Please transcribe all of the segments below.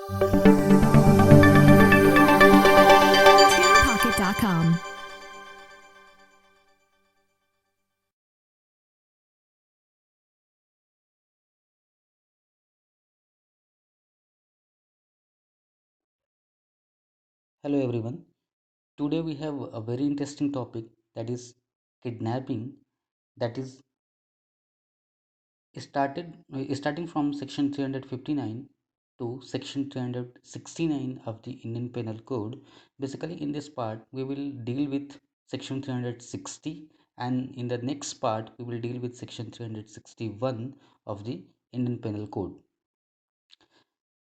TunePocket.com. Hello everyone. Today we have a very interesting topic, that is kidnapping, that is starting from section 359 to section 369 of the Indian Penal Code. Basically in this part we will deal with section 360, and in the next part we will deal with section 361 of the Indian Penal Code.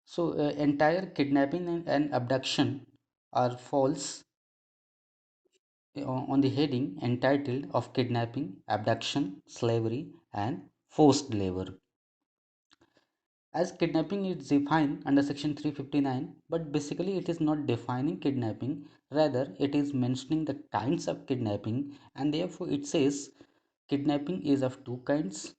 So entire kidnapping and abduction are false on the heading entitled of kidnapping, abduction, slavery, and forced labor. As kidnapping is defined under section 359, but basically it is not defining kidnapping, rather it is mentioning the kinds of kidnapping, and therefore it says kidnapping is of two kinds: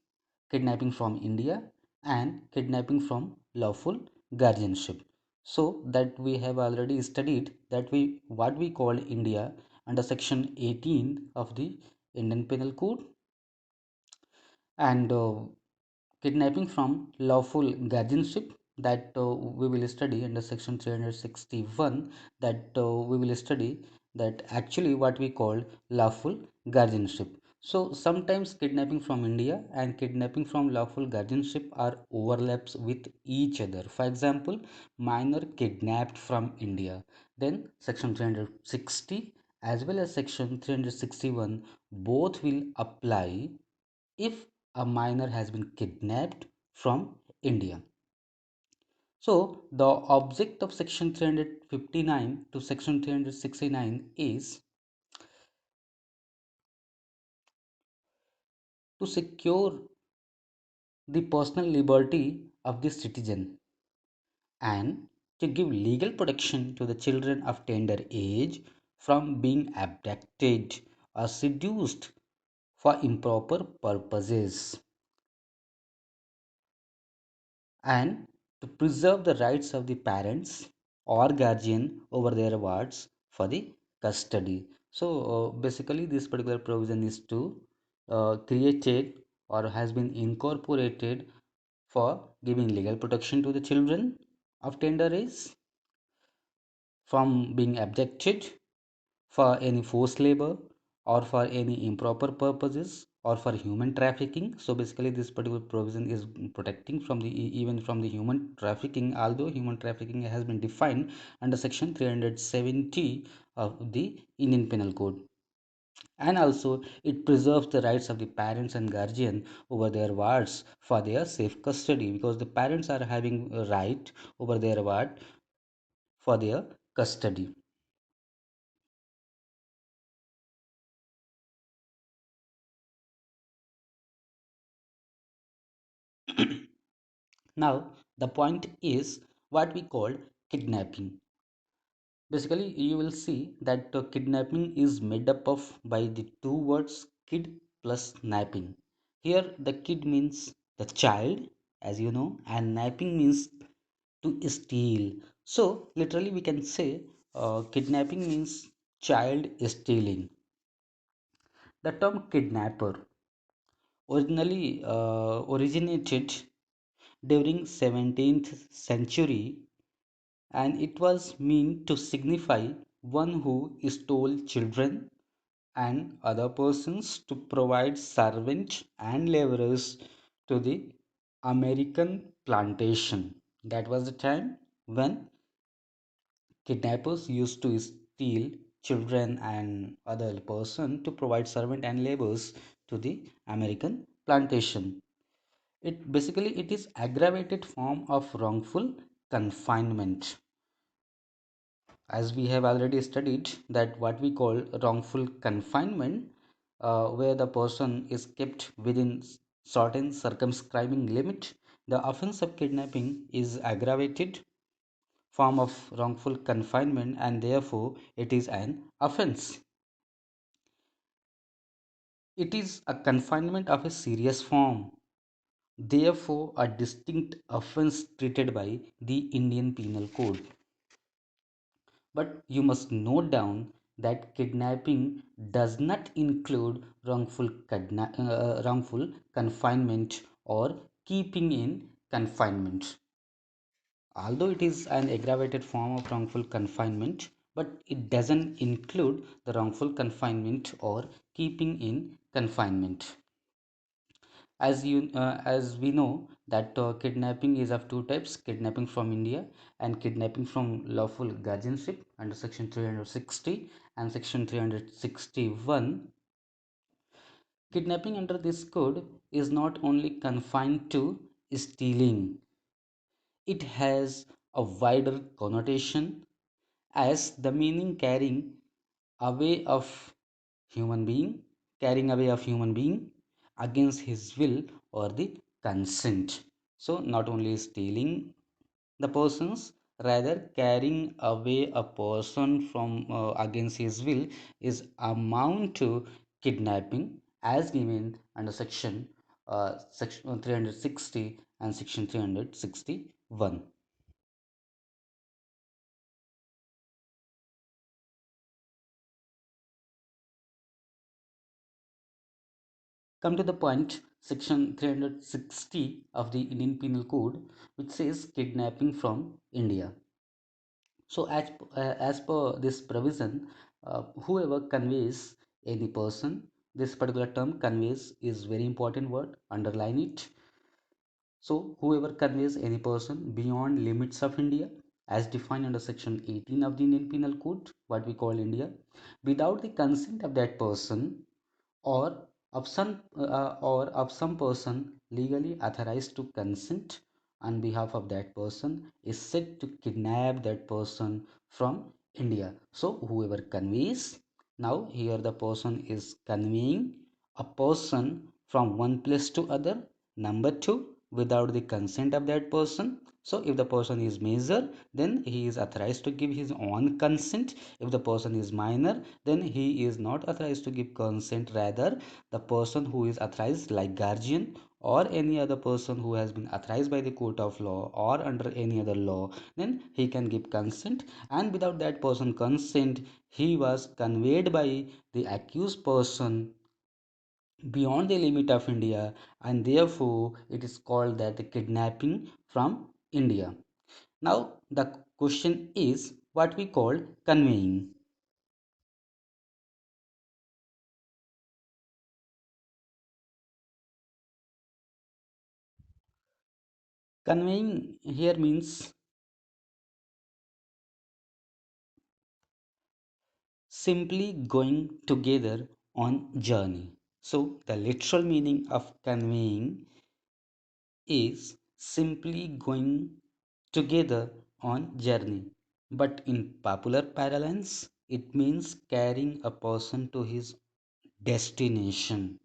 kidnapping from India and kidnapping from lawful guardianship. So that we have already studied that we what we call India under section 18 of the Indian Penal Code, and kidnapping from lawful guardianship, that we will study under section 361, that we will study that actually what we call lawful guardianship. So sometimes kidnapping from India and kidnapping from lawful guardianship are overlaps with each other. For example, minor kidnapped from India, then section 360 as well as section 361 both will apply if a minor has been kidnapped from India. So, the object of section 359 to section 369 is to secure the personal liberty of the citizen and to give legal protection to the children of tender age from being abducted or seduced for improper purposes, and to preserve the rights of the parents or guardian over their wards for the custody. So basically this particular provision is to created or has been incorporated for giving legal protection to the children of tender age from being abducted for any forced labor or for any improper purposes or for human trafficking. So basically this particular provision is protecting from the even from the human trafficking, although human trafficking has been defined under section 370 of the Indian Penal Code. And also it preserves the rights of the parents and guardian over their wards for their safe custody, because the parents are having a right over their ward for their custody. Now, the point is what we call kidnapping. Basically, you will see that kidnapping is made up of by the two words kid plus napping. Here, the kid means the child, as you know, and napping means to steal. So, literally, we can say kidnapping means child stealing. The term kidnapper originally originated during 17th century, and it was meant to signify one who stole children and other persons to provide servants and laborers to the American plantation. That was the time when kidnappers used to steal children and other person to provide servant and laborers to the American plantation. It is aggravated form of wrongful confinement, as we have already studied that what we call wrongful confinement, where the person is kept within certain circumscribing limit. The offense of kidnapping is aggravated form of wrongful confinement, and therefore it is an offense. It is a confinement of a serious form therefore a distinct offense treated by the Indian Penal Code. But you must note down that kidnapping does not include wrongful confinement or keeping in confinement. Although it is an aggravated form of wrongful confinement, but it doesn't include the wrongful confinement or keeping in confinement. As we know that kidnapping is of two types: kidnapping from India and kidnapping from lawful guardianship under section 360 and section 361. Kidnapping under this code is not only confined to stealing, it has a wider connotation as the meaning away of human being carrying away of human being against his will or the consent. So not only stealing the persons, rather carrying away a person from against his will is amount to kidnapping as given under section 360 and section 361. Come to the point, section 360 of the Indian Penal Code, which says kidnapping from India. So, as per this provision, whoever conveys any person, this particular term conveys is very important word, underline it. So, whoever conveys any person beyond limits of India, as defined under section 18 of the Indian Penal Code, what we call India, without the consent of that person or of some person legally authorized to consent on behalf of that person is said to kidnap that person from India. So whoever conveys, now here the person is conveying a person from one place to other. Number two, without the consent of that person. So if the person is major, then he is authorized to give his own consent. If the person is minor, then he is not authorized to give consent. Rather, the person who is authorized, like guardian or any other person who has been authorized by the court of law or under any other law, then he can give consent. And without that person consent, he was conveyed by the accused person beyond the limit of India, and therefore it is called that the kidnapping from India. Now the question is what we call conveying. Conveying here means simply going together on journey. So the literal meaning of conveying is simply going together on journey. But in popular parlance, it means carrying a person to his destination.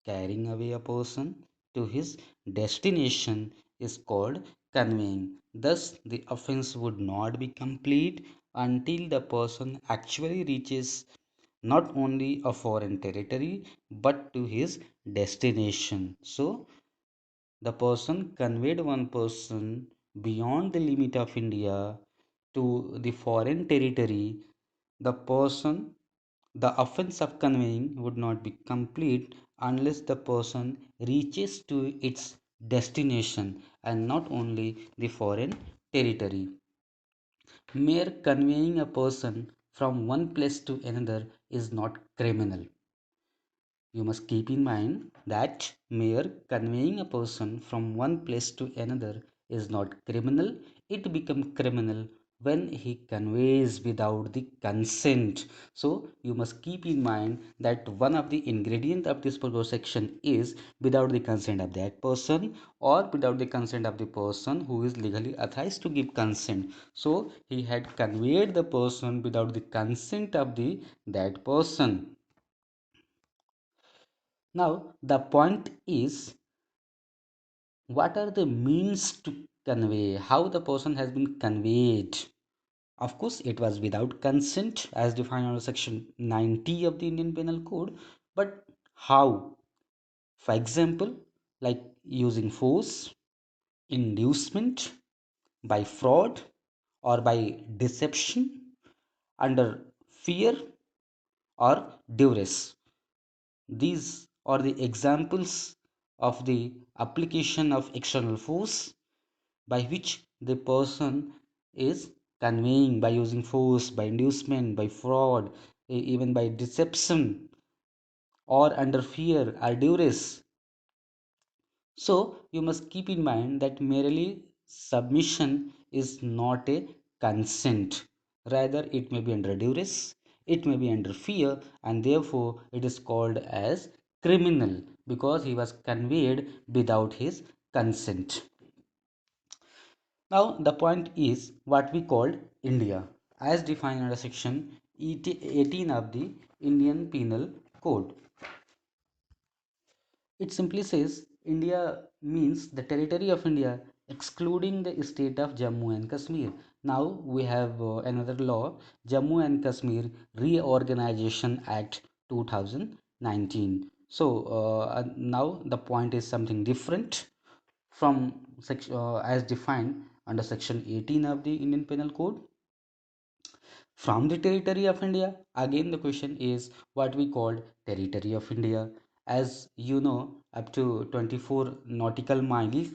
Carrying away a person to his destination is called conveying. Thus, the offense would not be complete until the person actually reaches not only a foreign territory but to his destination. So, the person conveyed one person beyond the limit of India to the foreign territory. The person, the offense of conveying would not be complete unless the person reaches to its destination and not only the foreign territory. Mere conveying a person from one place to another is not criminal. You must keep in mind that mere conveying a person from one place to another is not criminal. It becomes criminal when he conveys without the consent. So you must keep in mind that one of the ingredient of this particular section is without the consent of that person or without the consent of the person who is legally authorized to give consent. So he had conveyed the person without the consent of the that person. Now, the point is what are the means to convey, how the person has been conveyed. Of course, it was without consent as defined under section 90 of the Indian Penal Code, but how? For example, like using force, inducement, by fraud, or by deception, under fear or duress. These are the examples of the application of external force by which the person is conveying by using force, by inducement, by fraud, even by deception, or under fear or duress. So you must keep in mind that merely submission is not a consent. Rather, it may be under duress, it may be under fear, and therefore it is called as criminal because he was conveyed without his consent. Now, the point is what we called India as defined under section 18 of the Indian Penal Code. It simply says India means the territory of India excluding the state of Jammu and Kashmir. Now we have another law, Jammu and Kashmir Reorganization Act 2019. So now the point is something different from as defined under section 18 of the Indian Penal Code. From the territory of India, again the question is what we call territory of India. As you know, up to 24 nautical miles,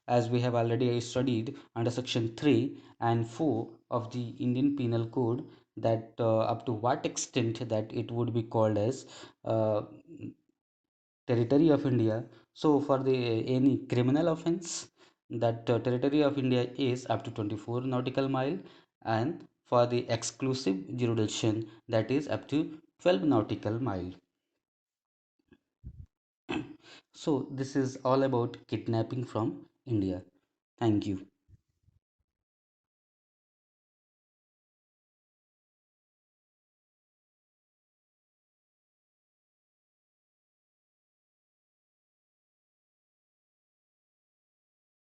as we have already studied under section 3 and 4 of the Indian Penal Code, that up to what extent that it would be called as uh, territory of India. So for the any criminal offense, that territory of India is up to 24 nautical mile, and for the exclusive jurisdiction that is up to 12 nautical mile. So this is all about kidnapping from India. Thank you.